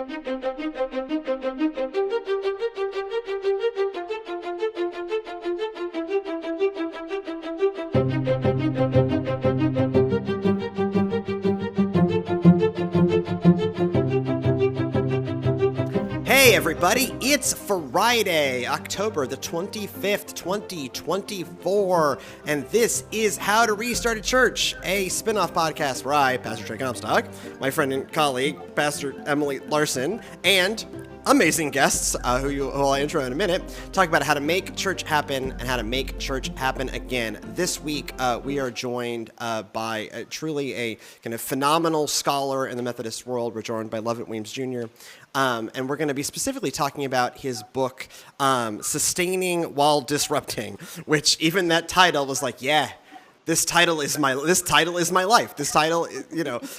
Hey everybody, it's Friday, October the 25th, 2024, and this is How to Restart a Church, a spin-off podcast where I, Pastor Trey Comstock, my friend and colleague, Pastor Emily Larson, and amazing guests, who I'll intro in a minute, talk about how to make church happen and how to make church happen again. This week, we are joined by truly a kind of phenomenal scholar in the Methodist world. We're joined by Lovett Weems Jr., and we're going to be specifically talking about his book, Sustaining While Disrupting, which even that title was like, yeah, this title is my life. This title,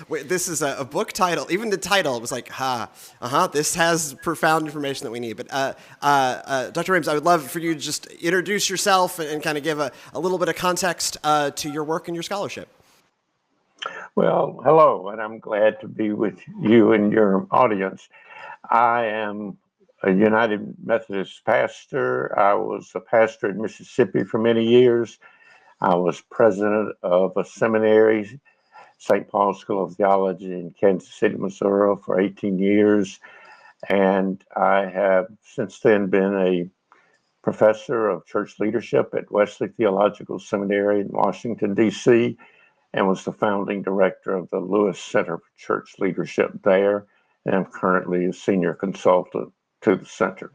this is a book title. Even the title was like, this has profound information that we need. But Dr. Weems, I would love for you to just introduce yourself and kind of give a little bit of context to your work and your scholarship. Well, hello, and I'm glad to be with you and your audience. I am a United Methodist pastor. I was a pastor in Mississippi for many years. I was president of a seminary, St. Paul's School of Theology in Kansas City, Missouri, for 18 years. And I have since then been a professor of church leadership at Wesley Theological Seminary in Washington, D.C., and was the founding director of the Lewis Center for Church Leadership there. And I'm currently a senior consultant to the center.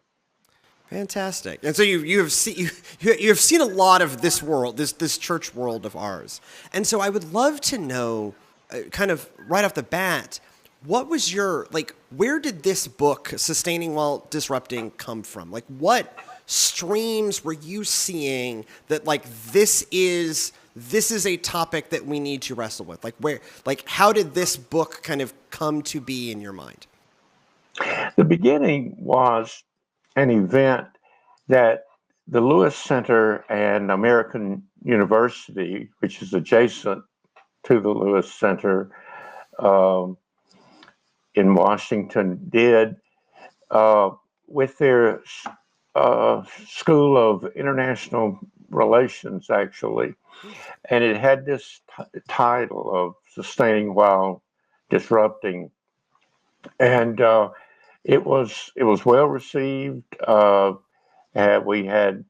Fantastic. And so you have seen a lot of this world, this church world of ours. And so I would love to know, kind of right off the bat, what was where did this book, Sustaining While Disrupting, come from? Like, what streams were you seeing that this is a topic that we need to wrestle with? How did this book kind of come to be in your mind? The beginning was an event that the Lewis Center and American University, which is adjacent to the Lewis Center in Washington, did with their School of International Relations, actually. And it had this title of Sustaining While Disrupting. And it was well received. We had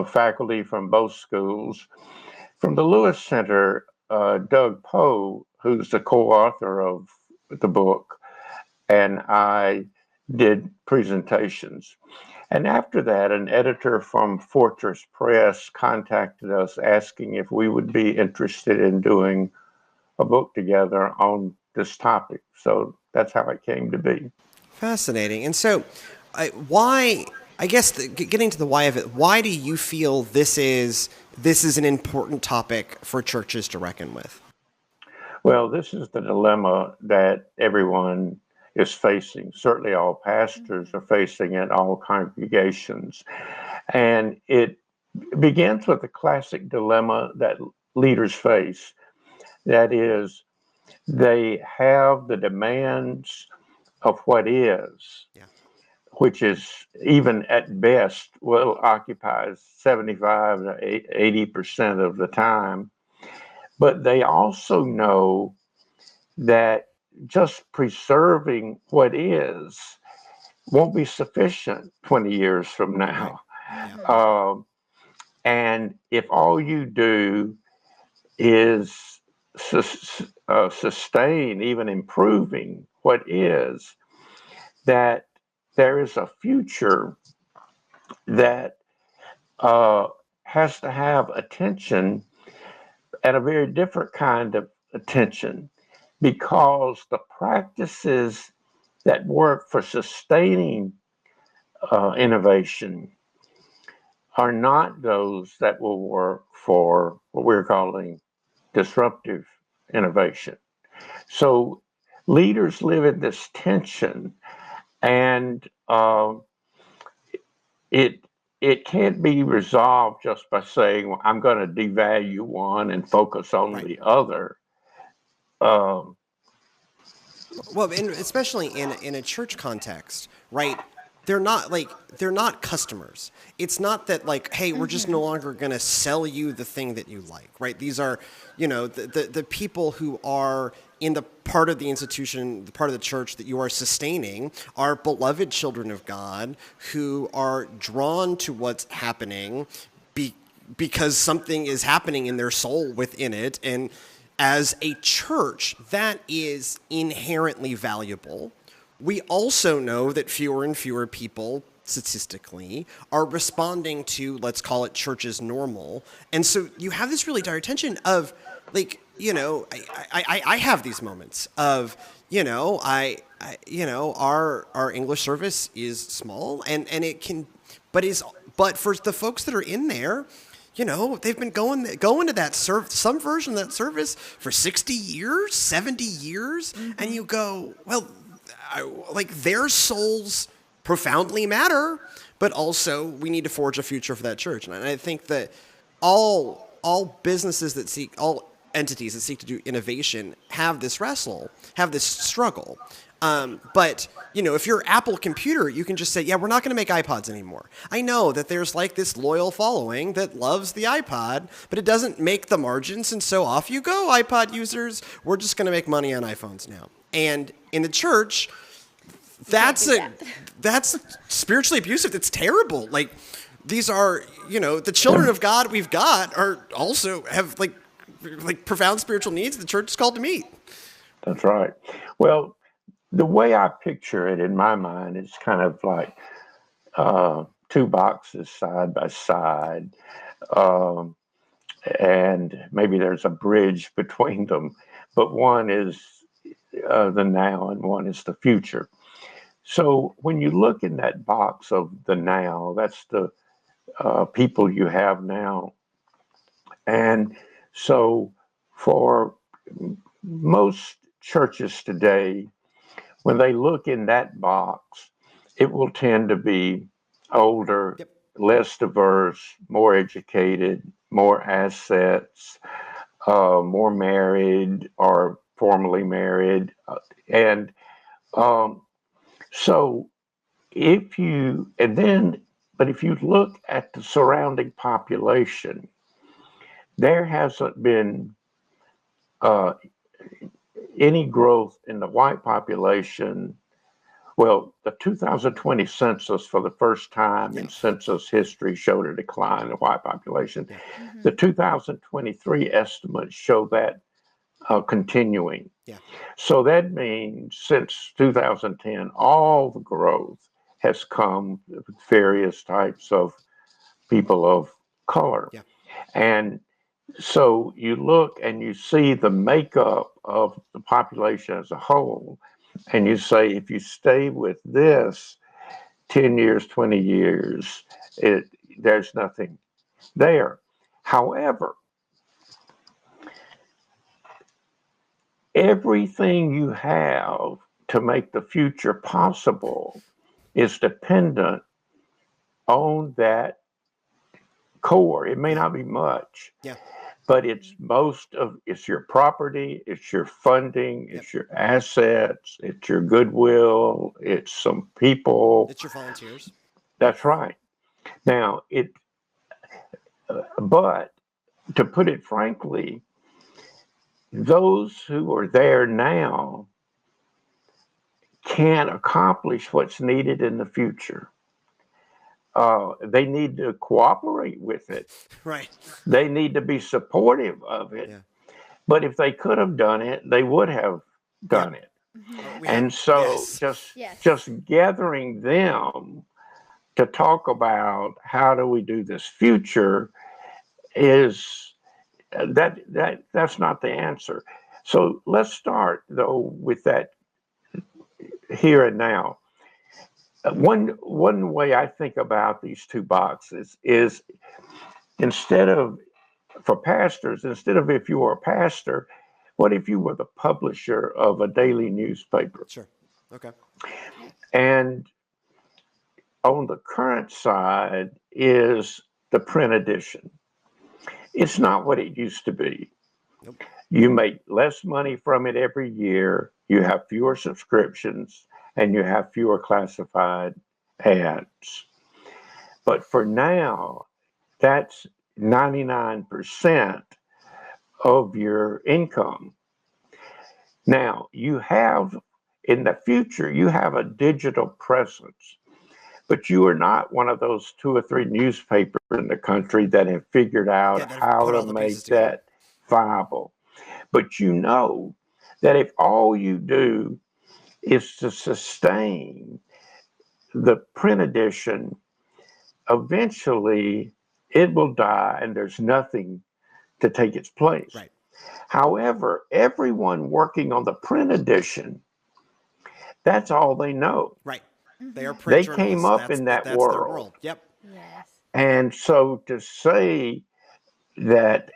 faculty from both schools. From the Lewis Center, Doug Powe, who's the co-author of the book, and I did presentations. And after that, an editor from Fortress Press contacted us asking if we would be interested in doing a book together on this topic. So that's how it came to be. Fascinating. And so getting to the why of it, why do you feel this is an important topic for churches to reckon with? Well, this is the dilemma that everyone is facing. Certainly all pastors are facing it, all congregations. And it begins with the classic dilemma that leaders face. That is, they have the demands of what is, which is even at best will occupy 75 to 80% of the time. But they also know that just preserving what is won't be sufficient 20 years from now. And if all you do is sustain, even improving what is, that there is a future that has to have attention, and a very different kind of attention, because the practices that work for sustaining innovation are not those that will work for what we're calling disruptive innovation. So leaders live in this tension, and it can't be resolved just by saying, well, I'm going to devalue one and focus on the other. Well, and especially in a church context, right? They're not customers. It's not that like, hey, we're just no longer going to sell you the thing that you like, right? These are, the people who are in the part of the institution, the part of the church that you are sustaining are beloved children of God who are drawn to what's happening because something is happening in their soul within it. And as a church, that is inherently valuable. We also know that fewer and fewer people, statistically, are responding to, let's call it church as normal. And so you have this really dire tension of, like, I have these moments of, our English service is small and it can, but for the folks that are in there, they've been going to that some version of that service for 60 years, 70 years, and you go, well, like their souls profoundly matter, but also we need to forge a future for that church. And I think that all entities that seek to do innovation have this struggle. But, if you're Apple Computer, you can just say, yeah, we're not going to make iPods anymore. I know that there's like this loyal following that loves the iPod, but it doesn't make the margins. And so off you go, iPod users. We're just going to make money on iPhones now. And in the church, that's spiritually abusive. That's terrible. Like, these are, the children of God we've got are also have like profound spiritual needs the church is called to meet. That's right. Well, the way I picture it in my mind is kind of like two boxes side by side, and maybe there's a bridge between them, but one is the now and one is the future. So when you look in that box of the now, that's the people you have now. And so for most churches today, when they look in that box, it will tend to be older, Yep. less diverse, more educated, more assets, more married or formerly married. And so if you look at the surrounding population, there hasn't been any growth in the white population. Well, the 2020 census for the first time in census history showed a decline in the white population. Yeah. The 2023 estimates show that continuing. Yeah. So that means since 2010, all the growth has come with various types of people of color. Yeah. And so you look and you see the makeup of the population as a whole, and you say, if you stay with this 10 years, 20 years, there's nothing there. However, everything you have to make the future possible is dependent on that core. It may not be much. Yeah. But it's your property, it's your funding, it's your assets, it's your goodwill, it's some people. It's your volunteers. That's right. Now, but to put it frankly, those who are there now can't accomplish what's needed in the future. They need to cooperate with it. Right. They need to be supportive of it. Yeah. But if they could have done it, they would have done it. And so just gathering them to talk about how do we do this future is that's not the answer. So let's start though with that here and now. One way I think about these two boxes is instead of if you were a pastor, what if you were the publisher of a daily newspaper? Sure. Okay. And on the current side is the print edition. It's not what it used to be. Nope. You make less money from it every year. you have fewer subscriptions, and you have fewer classified ads. But for now, that's 99% of your income. Now, you have, in the future, you have a digital presence, but you are not one of those 2 or 3 newspapers in the country that have figured out that have how put all to the make pieces together. that viable. But you know that if all you do is to sustain the print edition, eventually it will die and there's nothing to take its place. Right. However, everyone working on the print edition, that's all they know. Right. They are print They journalists. came up in that that's their world. world. Yep. Yes. And so to say that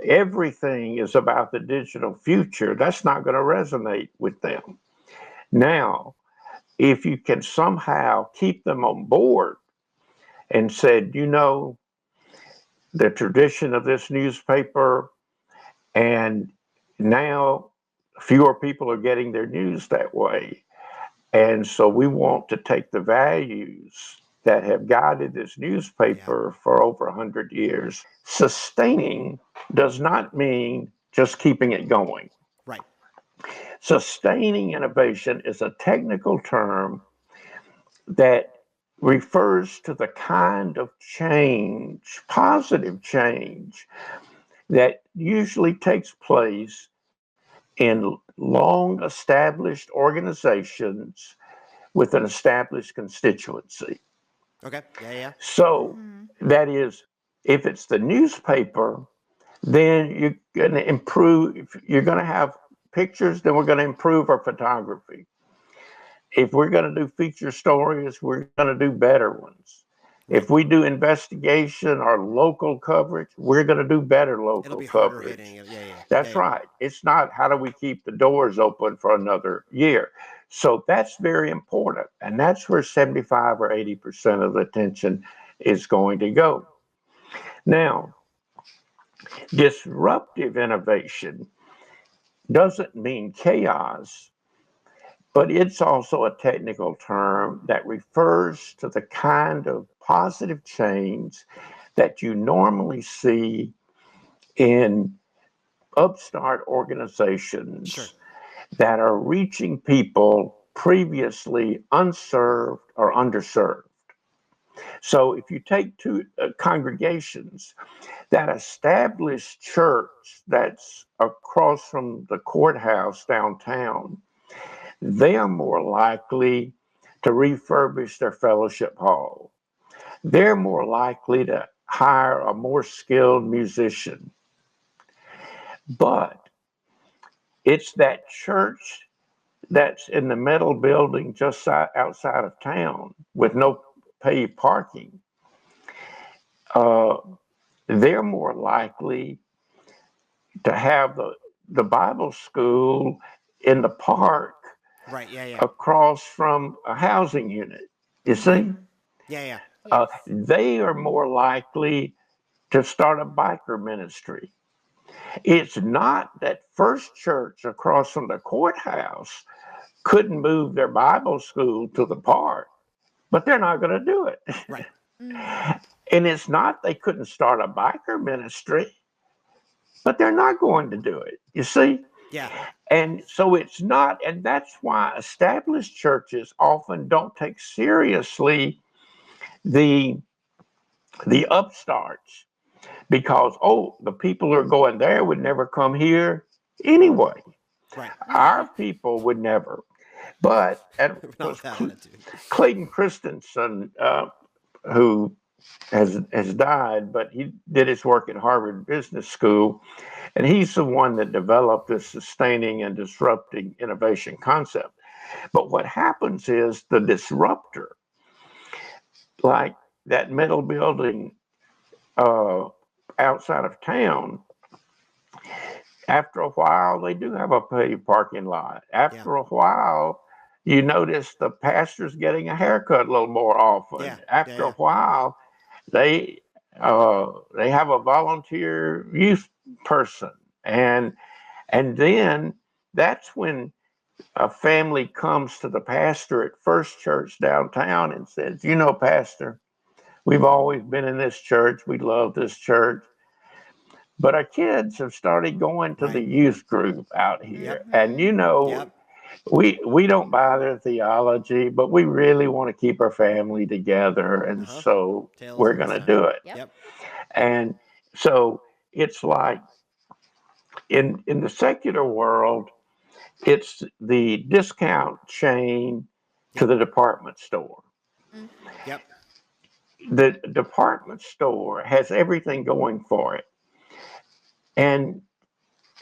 everything is about the digital future, that's not going to resonate with them. Now, if you can somehow keep them on board and said, you know, the tradition of this newspaper, and now fewer people are getting their news that way. And so we want to take the values that have guided this newspaper for over 100 years. Sustaining does not mean just keeping it going. Right. Sustaining innovation is a technical term that refers to the kind of change, positive change, that usually takes place in long established organizations with an established constituency. Okay. Yeah. So that is, if it's the newspaper, then you're going to improve. If you're going to have pictures, then we're going to improve our photography. If we're going to do feature stories, we're going to do better ones. If we do investigation or local coverage, we're going to do better local It'll be coverage. harder hitting. Yeah. That's right. It's not how do we keep the doors open for another year. So that's very important. And that's where 75 or 80% of the attention is going to go. Now, disruptive innovation doesn't mean chaos, but it's also a technical term that refers to the kind of positive change that you normally see in upstart organizations that are reaching people previously unserved or underserved. So if you take 2 congregations, that established church that's across from the courthouse downtown, they are more likely to refurbish their fellowship hall. They're more likely to hire a more skilled musician. But it's that church that's in the metal building just outside of town with no paid parking. They're more likely to have the Bible school in the park across from a housing unit. You see? Yeah. They are more likely to start a biker ministry. It's not that First Church across from the courthouse couldn't move their Bible school to the park, but they're not going to do it. Right. And it's not they couldn't start a biker ministry, but they're not going to do it. You see? Yeah. And so it's not, and that's why established churches often don't take seriously the upstarts, because the people who are going there would never come here anyway. Right. Our people would never. But Clayton Christensen, who has died, but he did his work at Harvard Business School, and he's the one that developed this sustaining and disrupting innovation concept. But what happens is the disruptor, like that metal building outside of town, after a while, they do have a paid parking lot. After a while, you notice the pastor's getting a haircut a little more often. After a while, they have a volunteer youth person, and then that's when a family comes to the pastor at First Church downtown and says, you know, Pastor, we've always been in this church. We love this church. But our kids have started going to the Right. youth group out here. Yep. And, you know, Yep. we don't buy their theology, but we really want to keep our family together. And so Tale as we're old going as to time. do it. Yep. Yep. And so it's like in the secular world, it's the discount chain to Yep. the department store. Mhm. Yep. The department store has everything going for it. And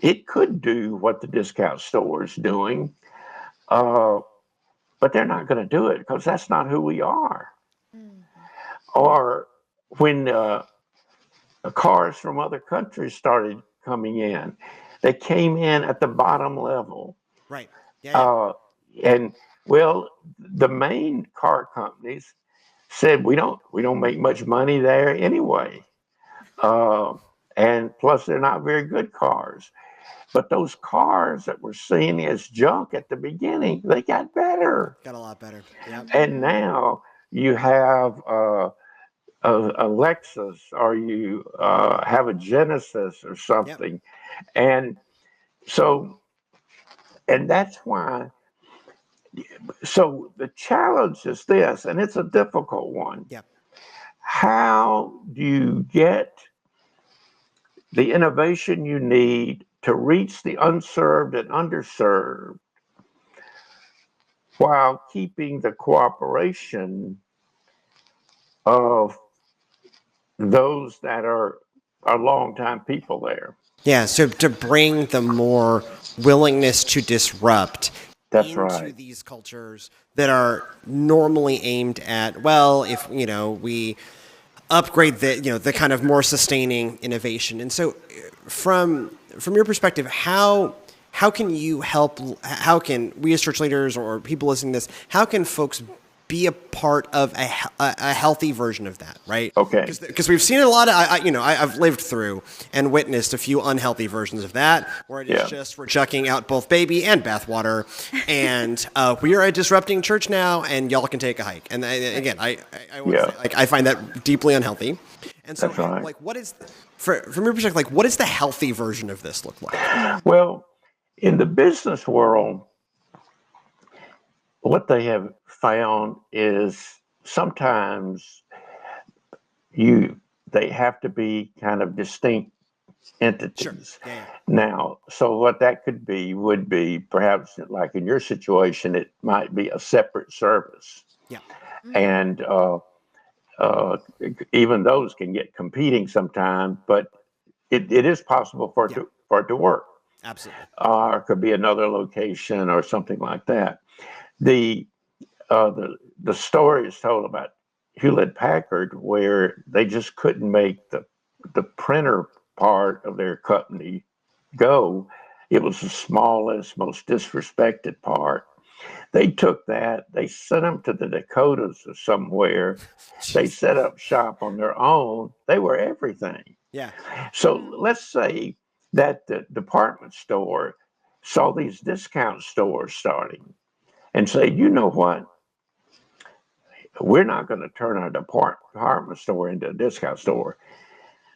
it could do what the discount store is doing, but they're not going to do it because that's not who we are. Mhm. Or when cars from other countries started coming in, they came in at the bottom level. Right. Yeah. Yeah. Uh, and well, the main car companies said we don't make much money there anyway. Uh, and plus, they're not very good cars. But those cars that were seen as junk at the beginning, they got better. Got a lot better. Yep. And now you have a Lexus, or you have a Genesis or Yep. something. And so, and that's why. So the challenge is this, and it's a difficult one. Yep. How do you get the innovation you need to reach the unserved and underserved while keeping the cooperation of those that are longtime people there? Yeah. So to bring the more willingness to disrupt That's into right. these cultures that are normally aimed at, well, if we upgrade the kind of more sustaining innovation. And so from your perspective, how can you help, how can we as church leaders or people listening to this, how can folks be a part of a healthy version of that, right? Okay. Because we've seen a lot of, I've lived through and witnessed a few unhealthy versions of that, where it is Yeah. just we're chucking out both baby and bathwater, and we are a disrupting church now, and y'all can take a hike. And again, I want to Yeah. say, like, I find that deeply unhealthy. And so, That's right. like, what is, from your perspective, like, what does the healthy version of this look like? Well, in the business world, what they have found is sometimes they have to be kind of distinct entities. Yeah, yeah. Now, so what that could be would be perhaps like in your situation, it might be a separate service. Yeah. And even those can get competing sometimes, but it is possible for it to work. Absolutely. Or it could be another location or something like that. The story is told about Hewlett Packard, where they just couldn't make the printer part of their company go. It was the smallest, most disrespected part. They took that, they sent them to the Dakotas or somewhere. They set up shop on their own. They were everything. Yeah. So let's say that the department store saw these discount stores starting and say, you know what? We're not going to turn our department store into a discount store,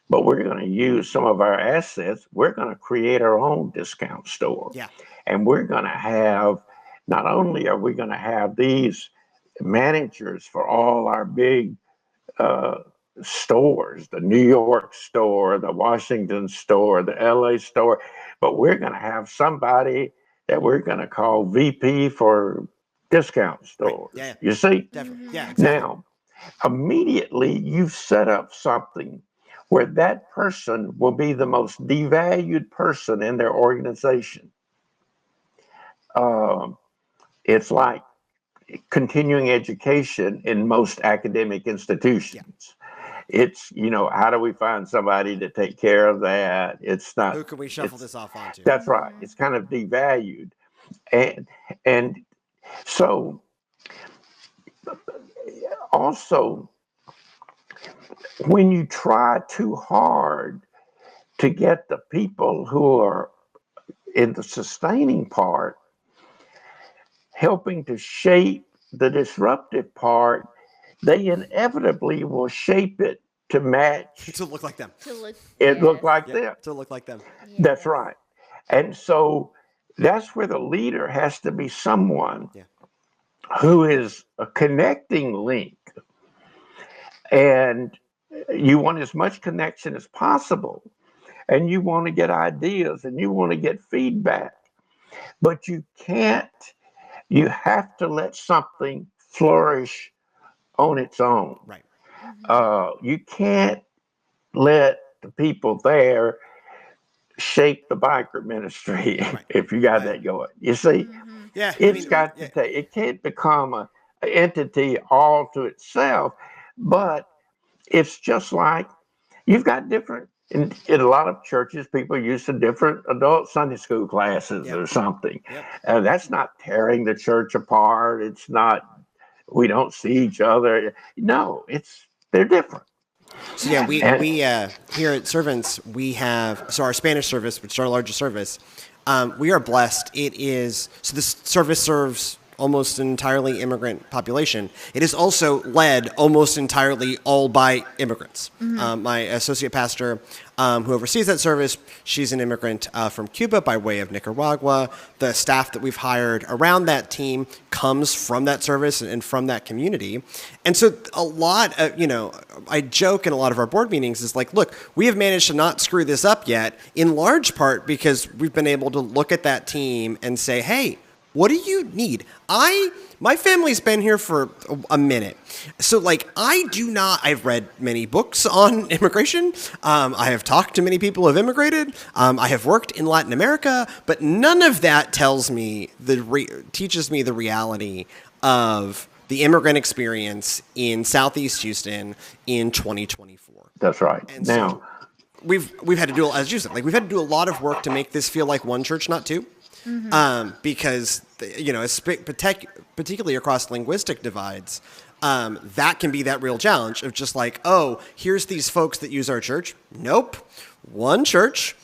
but we're going to use some of our assets. We're going to create our own discount store. Yeah. And we're going to have, not only are we going to have these managers for all our big stores, the New York store, the Washington store, the LA store, but we're going to have somebody that we're going to call VP for discount stores. Yeah. You see? Definitely. Yeah. Exactly. Now, immediately you've set up something where that person will be the most devalued person in their organization. It's like continuing education in most academic institutions. It's, how do we find somebody to take care of that? It's not. Who can we shuffle this off onto? That's right. It's kind of devalued. And so also, when you try too hard to get the people who are in the sustaining part helping to shape the disruptive part, they inevitably will shape it to match To look like them. To look, it look yes, like Yep. them. To look like them. That's yes. right. And so that's where the leader has to be someone Yeah. who is a connecting link. And you want as much connection as possible. And you want to get ideas and you want to get feedback. But you can't, you have to let something flourish on its own. Right. You can't let the people there shape the biker ministry Right. if you got Right. that going. You see, Yeah. I it's mean, got to yeah. take, it can't become an entity all to itself, but it's just like you've got different, in a lot of churches, people use to different adult Sunday school classes Yep. or something. Yep. That's not tearing the church apart. It's not, we don't see each other. No, they're different. So yeah, we And we here at Servants we have our Spanish service, which is our largest service. We are blessed. It is so this service serves almost an entirely immigrant population. It is also led almost entirely all by immigrants. My associate pastor, who oversees that service, she's an immigrant from Cuba by way of Nicaragua. The staff that we've hired around that team comes from that service and from that community. And so a lot of, I joke in a lot of our board meetings is like, look, we have managed to not screw this up yet, in large part because we've been able to look at that team and say, hey, what do you need? My family's been here for a minute. So, I've read many books on immigration. I have talked to many people who have immigrated. I have worked in Latin America, but none of that tells me, teaches me the reality of the immigrant experience in Southeast Houston in 2024. that's right. And Now, so we've had to do, as you said, we've had to do a lot of work to make this feel like one church, not two. Because particularly across linguistic divides, that can be that real challenge of just like, oh, here's these folks that use our church. Nope, one church,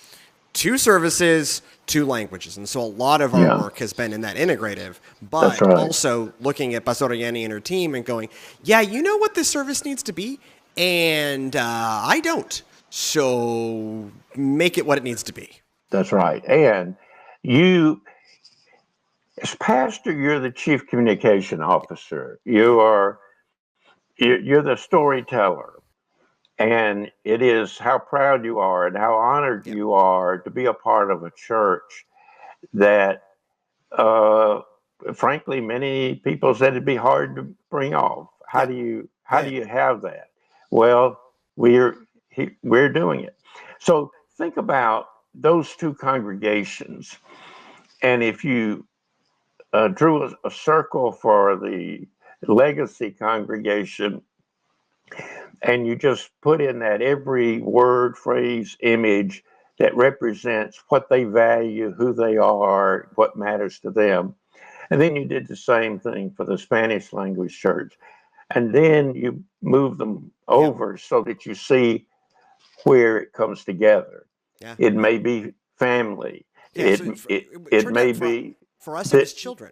two services, two languages, and so a lot of our work has been in that integrative. But That's right. also looking at Pastora Yanni and her team and going, yeah, you know what this service needs to be, and I don't. So make it what it needs to be. that's right. And you, as pastor, you're the chief communication officer. You're the storyteller. And it is how proud you are and how honored you are to be a part of a church that, frankly, many people said it'd be hard to bring off. How do you have that? Well, we're doing it. So think about those two congregations, and if you drew a circle for the legacy congregation, and you just put in that every word, phrase, image that represents what they value, who they are, what matters to them. And then you did the same thing for the Spanish language church. And then you move them over so that you see where it comes together. Yeah. It may be family. Yeah, It may be for us. It was children.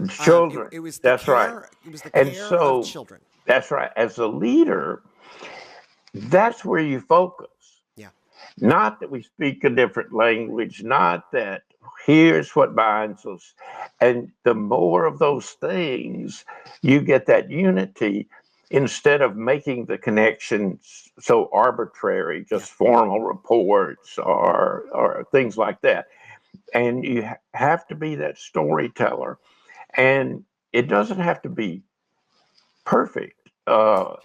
Children. It was the That's care, right. It was the And care so of children. that's right. As a leader, that's where you focus. Yeah. Not that we speak a different language, not that here's what binds us. And the more of those things, you get that unity instead of making the connections so arbitrary, just formal reports or things like that. And you have to be that storyteller. And it doesn't have to be perfect. I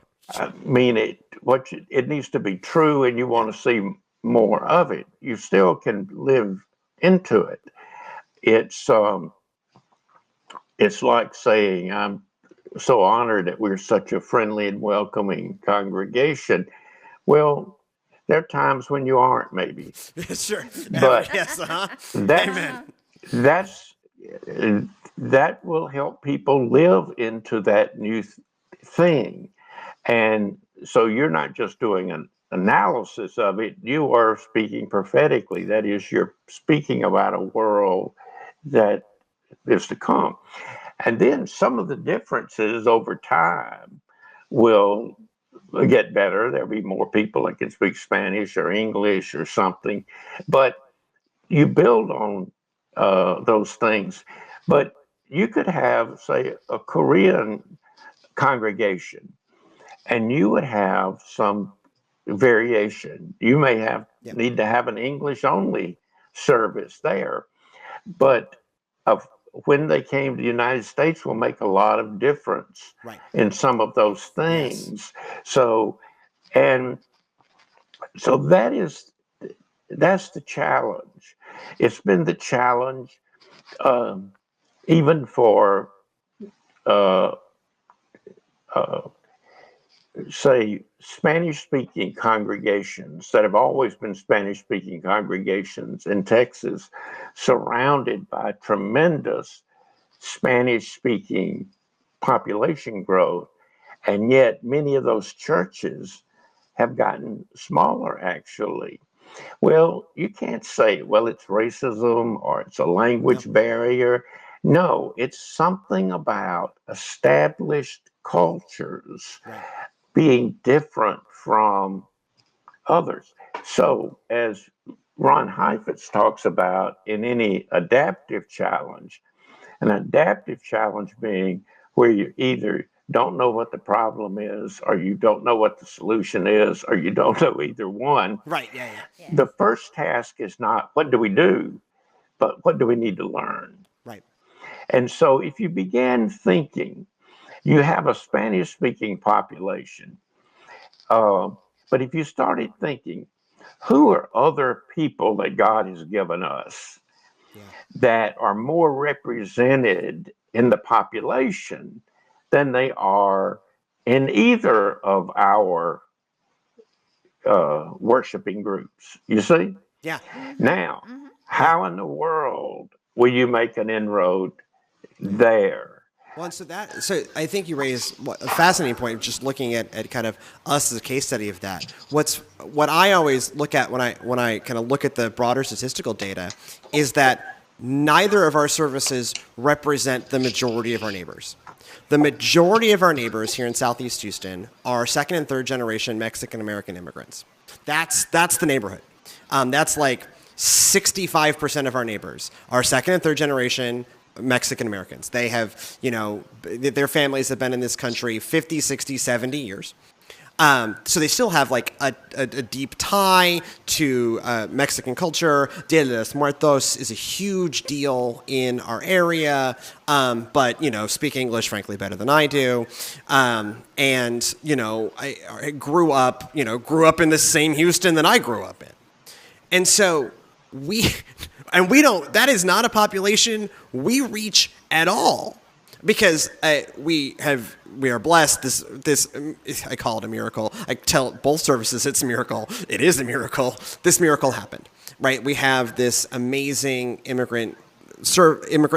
mean, it needs to be true, and you want to see more of it. You still can live into it. It's like saying, "I'm so honored that we're such a friendly and welcoming congregation." Well, there are times when you aren't, maybe, Sure. but Yes. that that's that will help people live into that new thing. And so you're not just doing an analysis of it, you are speaking prophetically. That is, you're speaking about a world that is to come. And then some of the differences over time will get better. There'll be more people that can speak Spanish or English or something. But you build on those things. But you could have, say, a Korean congregation, and you would have some variation. You may have need to have an English only service there, but of when they came to the United States will make a lot of difference in some of those things. So, and so that's the challenge. It's been the challenge even for uh, uh, say Spanish speaking congregations that have always been Spanish speaking congregations in Texas, surrounded by tremendous Spanish speaking population growth. And yet many of those churches have gotten smaller, actually. Well, you can't say, well, it's racism or it's a language barrier. No, it's something about established cultures being different from others. So, as Ron Heifetz talks about in any adaptive challenge, an adaptive challenge being where you either don't know what the problem is, or you don't know what the solution is, or you don't know either one. Right. Yeah. The first task is not what do we do, but what do we need to learn? Right. And so if you began thinking, you have a Spanish speaking population, but if you started thinking, who are other people that God has given us that are more represented in the population than they are in either of our worshiping groups? You see? Yeah. Now, how in the world will you make an inroad there? Well, and so I think you raise a fascinating point, just looking at kind of us as a case study of that. What I always look at when I kind of look at the broader statistical data is that neither of our services represent the majority of our neighbors. The majority of our neighbors here in Southeast Houston are second and third generation Mexican American immigrants. That's the neighborhood. That's like 65% of our neighbors are second and third generation Mexican Americans. They have, their families have been in this country 50, 60, 70 years. So they still have like a deep tie to Mexican culture. Dia de los Muertos is a huge deal in our area, but speak English frankly better than I do. And I grew up in the same Houston that I grew up in, and so that is not a population we reach at all. Because we are blessed. This I call it a miracle. I tell both services it's a miracle. It is a miracle. This miracle happened, right? We have this amazing immigrant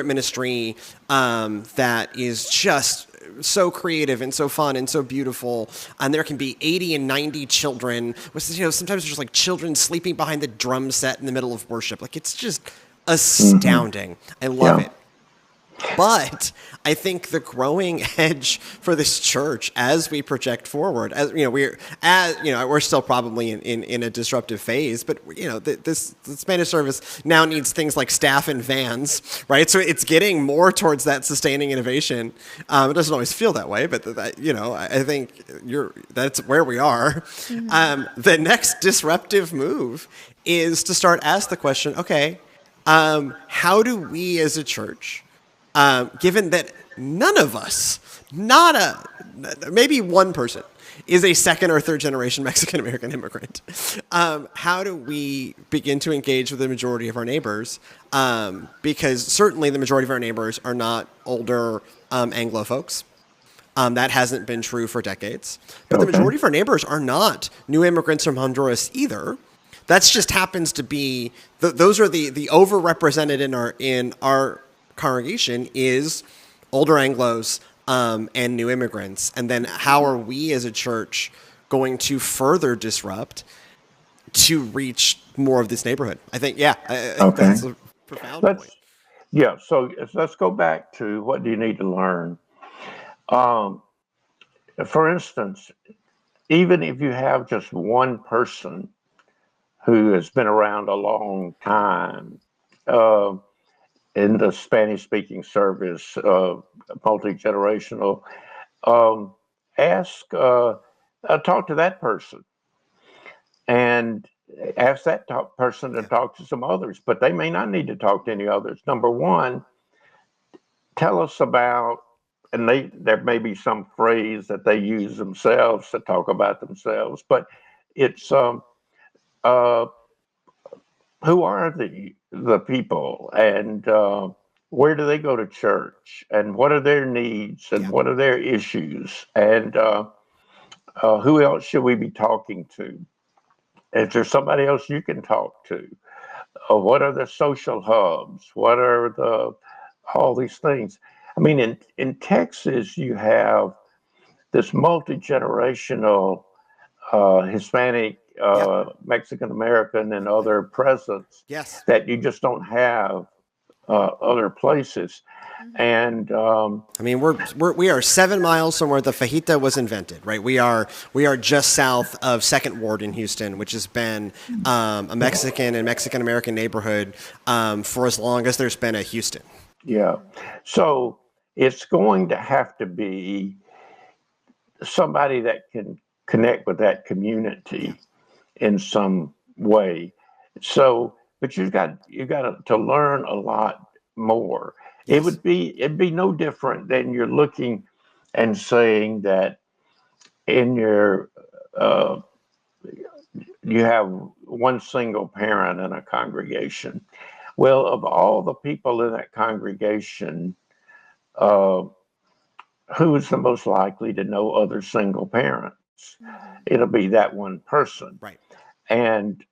ministry that is just so creative and so fun and so beautiful. And there can be 80 and 90 children. Sometimes there's just like children sleeping behind the drum set in the middle of worship. Like it's just astounding. I love it. But I think the growing edge for this church as we project forward, we're still probably in a disruptive phase, but the Spanish service now needs things like staff and vans, right? So it's getting more towards that sustaining innovation. It doesn't always feel that way, but I think that's where we are. The next disruptive move is to start ask the question, okay, how do we as a church, given that none of us, maybe one person, is a second or third generation Mexican American immigrant, how do we begin to engage with the majority of our neighbors? Because certainly the majority of our neighbors are not older Anglo folks. That hasn't been true for decades. But the majority of our neighbors are not new immigrants from Honduras either. That just happens to be those are the overrepresented in our congregation is older Anglos and new immigrants. And then how are we as a church going to further disrupt to reach more of this neighborhood? I think, that's a profound point. Yeah. So let's go back to what do you need to learn. Um, for instance, even if you have just one person who has been around a long time uh, in the Spanish-speaking service, multi-generational, um, ask, talk to that person, and ask that person to talk to some others, but they may not need to talk to any others. Number one, tell us about, and there may be some phrase that they use themselves to talk about themselves, but it's uh, who are the people, and where do they go to church, and what are their needs, and what are their issues, and who else should we be talking to? Is there somebody else you can talk to? What are the social hubs? What are all these things? I mean, in Texas, you have this multi-generational Hispanic, Mexican American, and other presence Yes. that you just don't have other places. And I mean, we are 7 miles from where the fajita was invented, right? We are just south of Second Ward in Houston, which has been a Mexican and Mexican American neighborhood for as long as there's been a Houston. yeah, so it's going to have to be somebody that can connect with that community in some way. So, but you've got to learn a lot more. Yes. It'd be no different than you're looking and saying that in your you have one single parent in a congregation. Well, of all the people in that congregation, who is the most likely to know other single parents? It'll be that one person. Right. And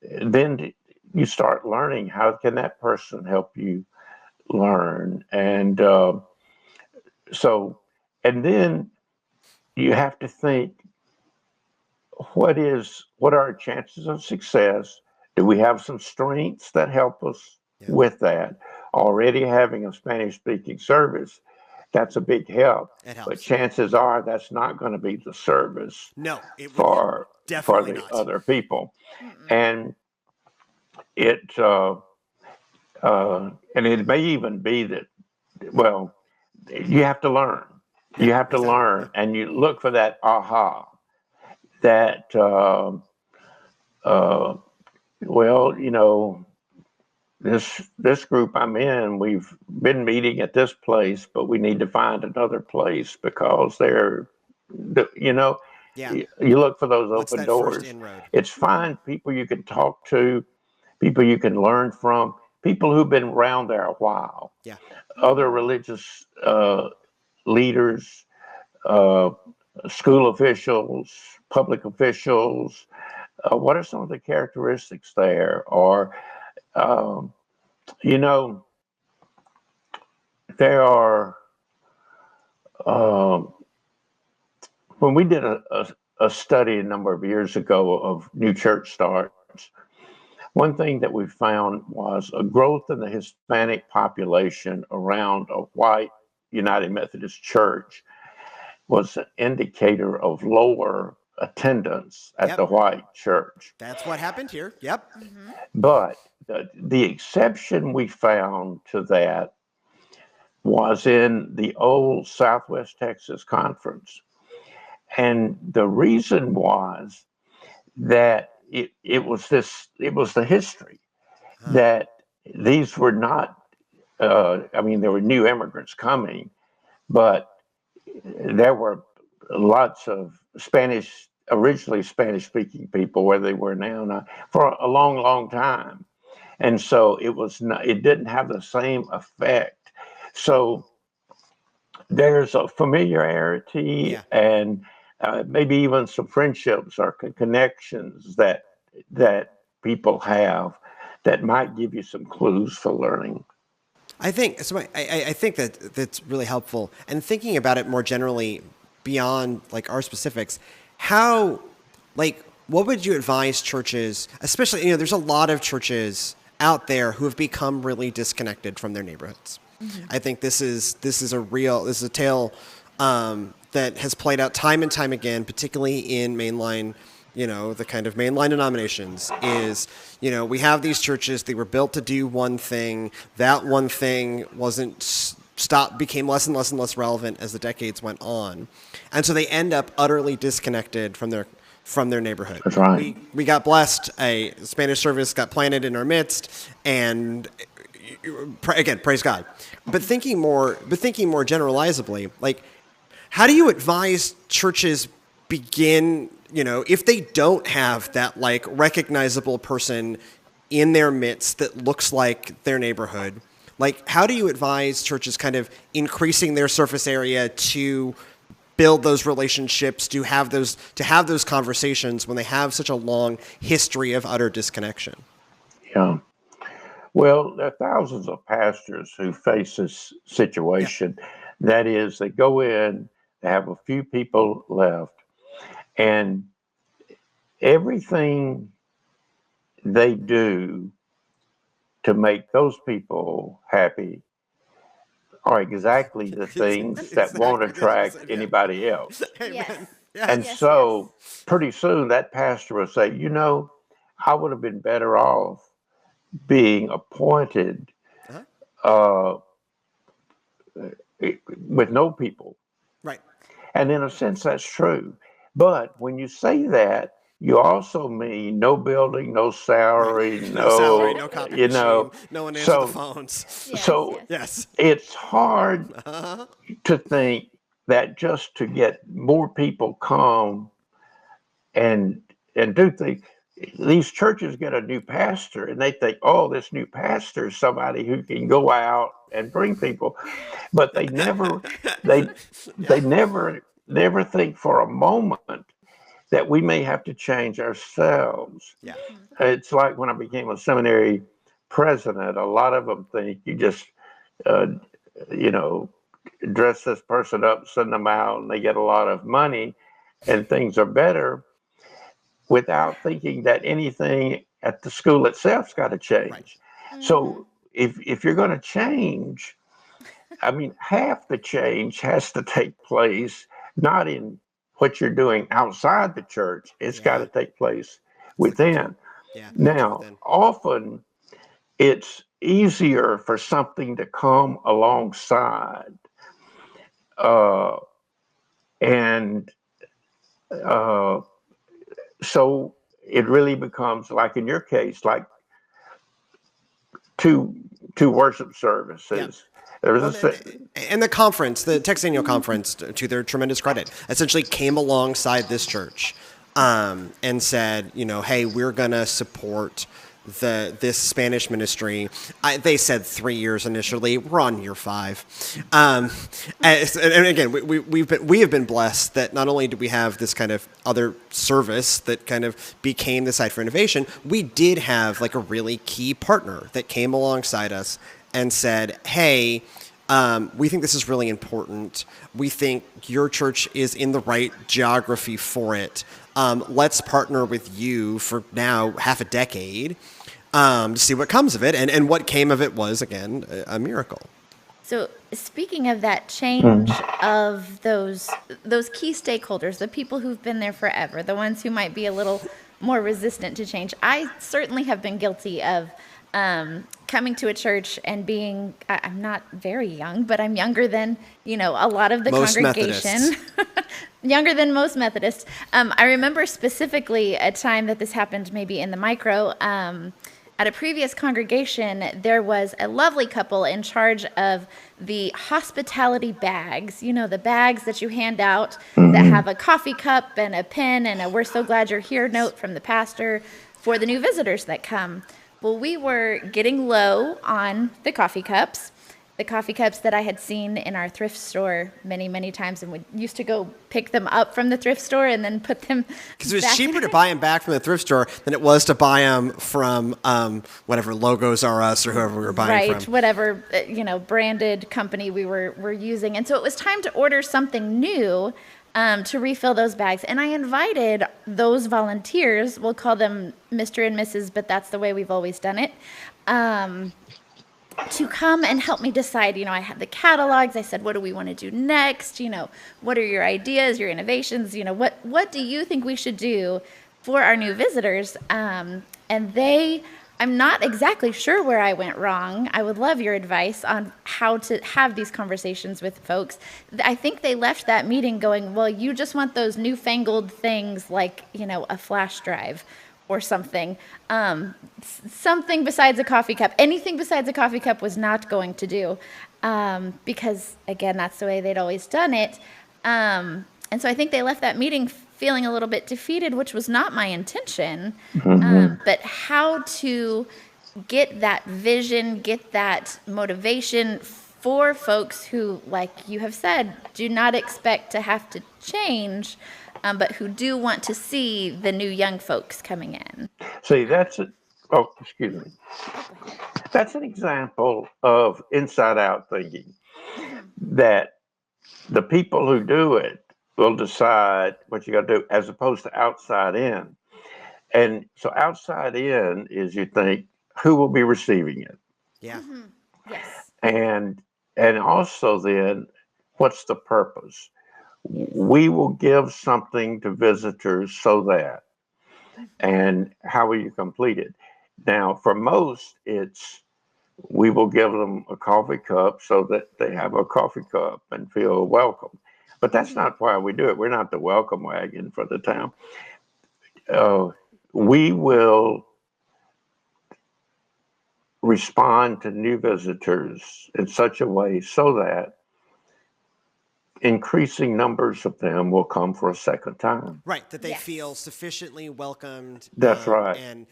then you start learning how can that person help you learn. And and then you have to think, what are our chances of success? Do we have some strengths that help us with that? Already having a Spanish speaking service, that's a big help. It helps. But chances are that's not going to be the service for the not. other people. And it and it may even be that, well, you have to learn. You have to learn, and you look for that aha. That well, you know, this group I'm in, we've been meeting at this place, but we need to find another place because they're, you know, you look for those open doors. It's find people you can talk to, people you can learn from, people who've been around there a while. Yeah. Other religious leaders, school officials, public officials. What are some of the characteristics there? Or, you know, there are, when we did a study a number of years ago of new church starts, one thing that we found was a growth in the Hispanic population around a white United Methodist Church was an indicator of lower attendance at the white church. That's what happened here. Yep. But the exception we found to that was in the old Southwest Texas Conference. And the reason was that it was the history that these were not, I mean, there were new immigrants coming, but there were lots of originally Spanish speaking people where they were now for a long, long time. And so it didn't have the same effect. So there's a familiarity and maybe even some friendships or connections that people have that might give you some clues for learning. I think so. I think that's really helpful. And thinking about it more generally, beyond like our specifics, what would you advise churches, especially, there's a lot of churches out there who have become really disconnected from their neighborhoods. I think this is a tale that has played out time and time again, particularly in mainline, the kind of mainline denominations is, we have these churches, they were built to do one thing. That one thing became less and less and less relevant as the decades went on. And so they end up utterly disconnected from their neighborhood. That's right. We got blessed, a Spanish service got planted in our midst, and again, praise God. But thinking more generalizably, like, how do you advise churches begin, if they don't have that like recognizable person in their midst that looks like their neighborhood? Like, how do you advise churches kind of increasing their surface area to build those relationships, to have those conversations when they have such a long history of utter disconnection? Yeah. Well, there are thousands of pastors who face this situation. Yeah. That is, they go in, they have a few people left, and everything they do to make those people happy are exactly the things that won't attract anybody else. Yes. And so pretty soon that pastor will say, I would have been better off being appointed with no people. Right. And in a sense, that's true. But when you say that, you also mean no building, no salary, right. no salary, no copy machine, no one answers the phones. Yes. It's hard to think that just to get more people come and do things. These churches get a new pastor and they think, oh, this new pastor is somebody who can go out and bring people. But they never think for a moment that we may have to change ourselves. Yeah. It's like when I became a seminary president, a lot of them think you just, dress this person up, send them out, and they get a lot of money and things are better, without thinking that anything at the school itself's got to change. Right. So if you're going to change, half the change has to take place, not in what you're doing outside the church. It's got to take place within. Yeah. Now, often it's easier for something to come alongside. So it really becomes, like in your case, like two worship services. Yeah. And the conference, the Texennial Conference, to their tremendous credit, essentially came alongside this church and said, hey, we're going to support this Spanish ministry. They said 3 years initially. We're on year 5. And again, we have been blessed that not only do we have this kind of other service that kind of became the site for innovation, we did have like a really key partner that came alongside us and said, hey, we think this is really important. We think your church is in the right geography for it. Let's partner with you for now half a decade to see what comes of it. And what came of it was, again, a miracle. So speaking of that change of those key stakeholders, the people who've been there forever, the ones who might be a little more resistant to change, I certainly have been guilty of coming to a church and being, I'm not very young, but I'm younger than, a lot of the most congregation. Younger than most Methodists. I remember specifically a time that this happened maybe in the micro. At a previous congregation, there was a lovely couple in charge of the hospitality bags, the bags that you hand out that have a coffee cup and a pen and a "we're so glad you're here" note from the pastor for the new visitors that come. Well, we were getting low on the coffee cups that I had seen in our thrift store many, many times, and we used to go pick them up from the thrift store and then put them because it was cheaper to buy them back from the thrift store than it was to buy them from whatever Logos R Us or whoever we were buying from. Right, whatever branded company we were using. And so it was time to order something new to refill those bags. And I invited those volunteers, we'll call them Mr. and Mrs., but that's the way we've always done it. to come and help me decide. I had the catalogs. I said, what do we want to do next? What are your ideas, your innovations? What do you think we should do for our new visitors? And I'm not exactly sure where I went wrong. I would love your advice on how to have these conversations with folks. I think they left that meeting going, well, you just want those newfangled things like, a flash drive or something. Something besides a coffee cup. Anything besides a coffee cup was not going to do, because, again, that's the way they'd always done it. And so I think they left that meeting feeling a little bit defeated, which was not my intention. But how to get that vision, get that motivation for folks who, like you have said, do not expect to have to change, but who do want to see the new young folks coming in. See, that's an example of inside out thinking, that the people who do it will decide what you got to do, as opposed to outside in. And so outside in is, you think, who will be receiving it? Yeah. Yes. And also then, what's the purpose? We will give something to visitors so that, and how will you complete it? Now, for most, it's we will give them a coffee cup so that they have a coffee cup and feel welcome. But that's not why we do it. We're not the welcome wagon for the town. We will respond to new visitors in such a way so that increasing numbers of them will come for a second time. Right, that they feel sufficiently welcomed. That's right. And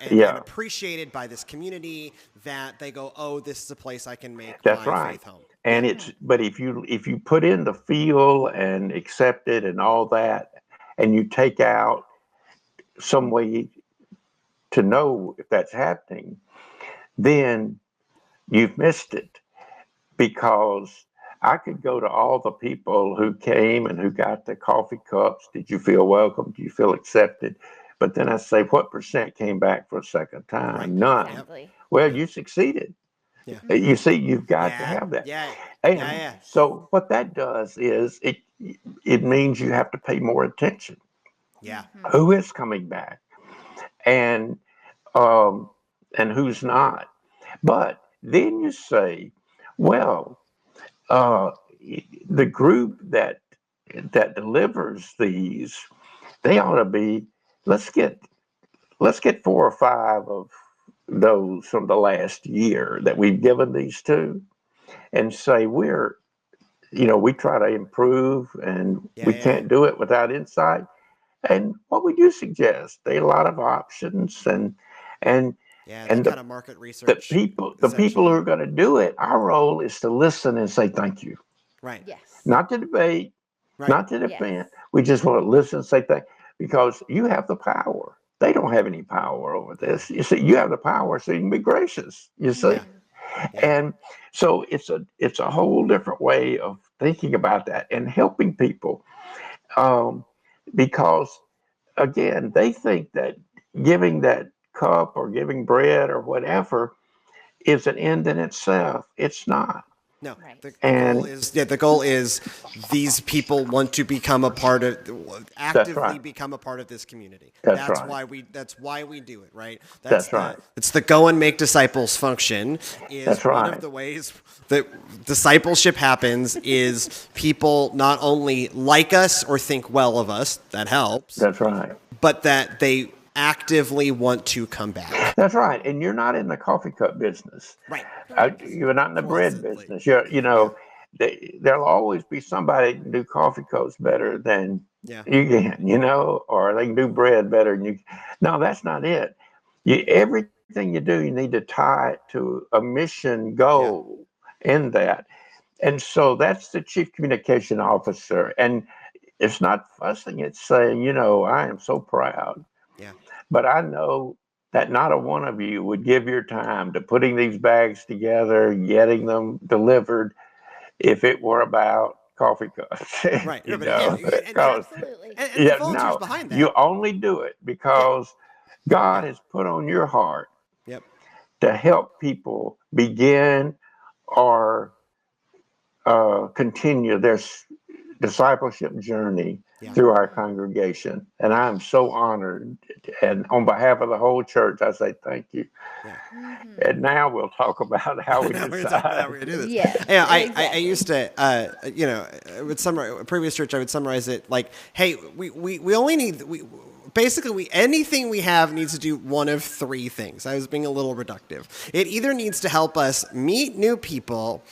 appreciated by this community, that they go, oh, this is a place I can make my faith home. And but if you put in the feel and accept it and all that, and you take out some way to know if that's happening, then you've missed it. Because I could go to all the people who came and who got the coffee cups. Did you feel welcome? Do you feel accepted? But then I say, what percent came back for a second time? Right. None. Exactly. Well, you succeeded. Yeah. You see, you've got to have that. So what that does is it means you have to pay more attention. Yeah. Who is coming back? And who's not? But then you say, well, the group that delivers these, they ought to be, let's get 4 or 5 of those from the last year that we've given these to, and say we try to improve, and we can't do it without insight. And what would you suggest? There are a lot of options, and kind of market research. The people who are going to do it, our role is to listen and say thank you. Right. Yes. Not to debate, not to defend. We just want to listen and say thank you, because you have the power. They don't have any power over this. You see, you have the power, so you can be gracious. You see, and so it's a whole different way of thinking about that and helping people, because again, they think that giving that cup or giving bread or whatever is an end in itself. It's not. No, the goal is these people want to become a part of, actively become a part of this community. That's why we do it, right? That's right. It's the go and make disciples function. One of the ways that discipleship happens is people not only like us or think well of us, that helps. That's right. But that they actively want to come back. That's right. And you're not in the coffee cup business. Right. You're not in the bread business. There'll always be somebody that can do coffee cups better than you can, or they can do bread better than you. No, that's not it. Everything you do, you need to tie it to a mission goal in that. And so that's the chief communication officer. And it's not fussing, it's saying, I am so proud. Yeah. But I know that not a one of you would give your time to putting these bags together, getting them delivered, if it were about coffee cups. Right. Absolutely. And the volunteers behind that. You only do it because God has put on your heart to help people begin or continue their discipleship journey through our congregation. And I'm so honored. And on behalf of the whole church, I say thank you. Yeah. And now we'll talk about how we decide. How we're gonna do this. Yes, Yeah, exactly. I used to, with a previous church, I would summarize it like, hey, we only need, basically anything we have needs to do one of three things. I was being a little reductive. It either needs to help us meet new people,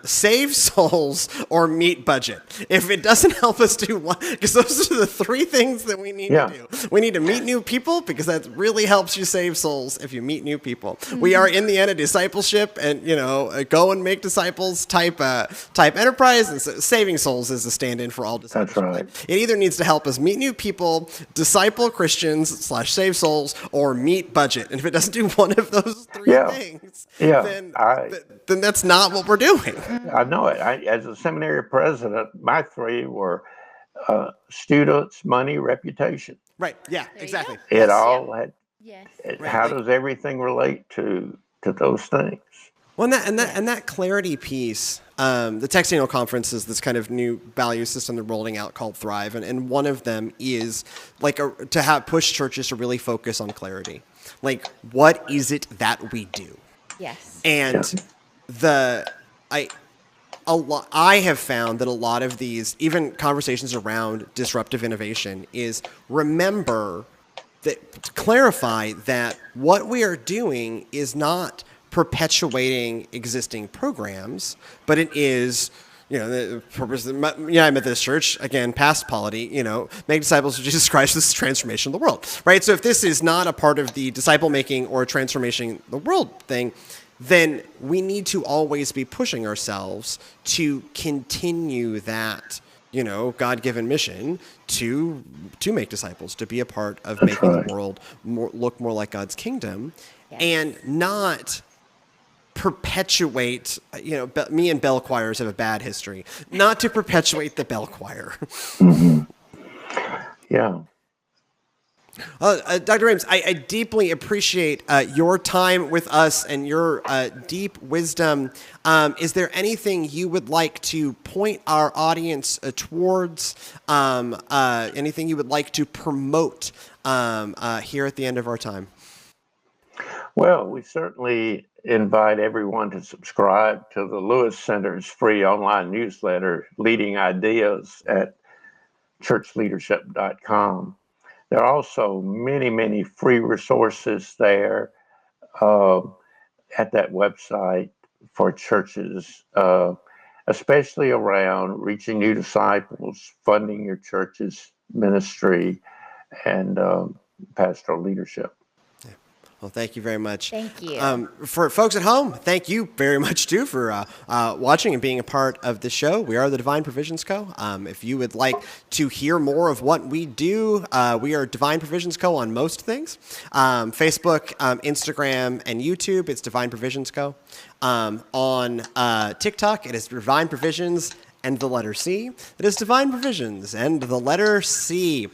save souls, or meet budget. If it doesn't help us do one, because those are the three things that we need to do. We need to meet new people, because that really helps you save souls if you meet new people. Mm-hmm. We are in the end a discipleship and, go and make disciples type enterprise, and so saving souls is the stand-in for all discipleship. That's right. It either needs to help us meet new people, disciple Christians / save souls, or meet budget. And if it doesn't do one of those three things, then that's not what we're doing. I know it. As a seminary president, my three were students, money, reputation. Right. Yeah, exactly. It all had. Yes. How does everything relate to those things? Well, and that clarity piece, the Textile Conference is this kind of new value system they're rolling out called Thrive, and one of them is to have push churches to really focus on clarity. Like, what is it that we do? Yes. And I have found that a lot of these, even conversations around disruptive innovation, is to clarify that what we are doing is not perpetuating existing programs, but it is, the purpose of the United Methodist Church, again, past polity, make disciples of Jesus Christ, this is transformation of the world, right? So if this is not a part of the disciple making or transformation the world thing, then we need to always be pushing ourselves to continue that, God-given mission to make disciples, to be a part of making the world look more like God's kingdom, and not perpetuate, me and bell choirs have a bad history, not to perpetuate the bell choir. Mm-hmm. Yeah. Dr. Weems, I deeply appreciate your time with us and your deep wisdom. Is there anything you would like to point our audience towards? Anything you would like to promote here at the end of our time? Well, we certainly invite everyone to subscribe to the Lewis Center's free online newsletter, Leading Ideas, at churchleadership.com. There are also many, many free resources there at that website for churches, especially around reaching new disciples, funding your church's ministry, and pastoral leadership. Well, thank you very much. Thank you. For folks at home, thank you very much, too, for watching and being a part of the show. We are the Divine Provisions Co. If you would like to hear more of what we do, we are Divine Provisions Co. on most things. Facebook, Instagram, and YouTube, it's Divine Provisions Co. On TikTok, it is Divine Provisions and the letter C. It is Divine Provisions and the letter C.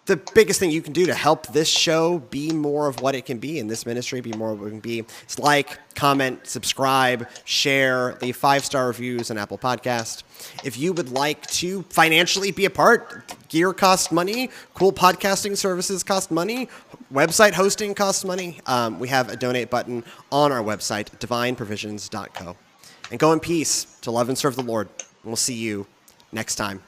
The biggest thing you can do to help this show be more of what it can be, and this ministry be more of what it can be, is like, comment, subscribe, share, leave 5-star reviews on Apple Podcast. If you would like to financially be a part, gear costs money, cool podcasting services cost money, website hosting costs money. We have a donate button on our website, divineprovisions.co. And go in peace to love and serve the Lord. And we'll see you next time.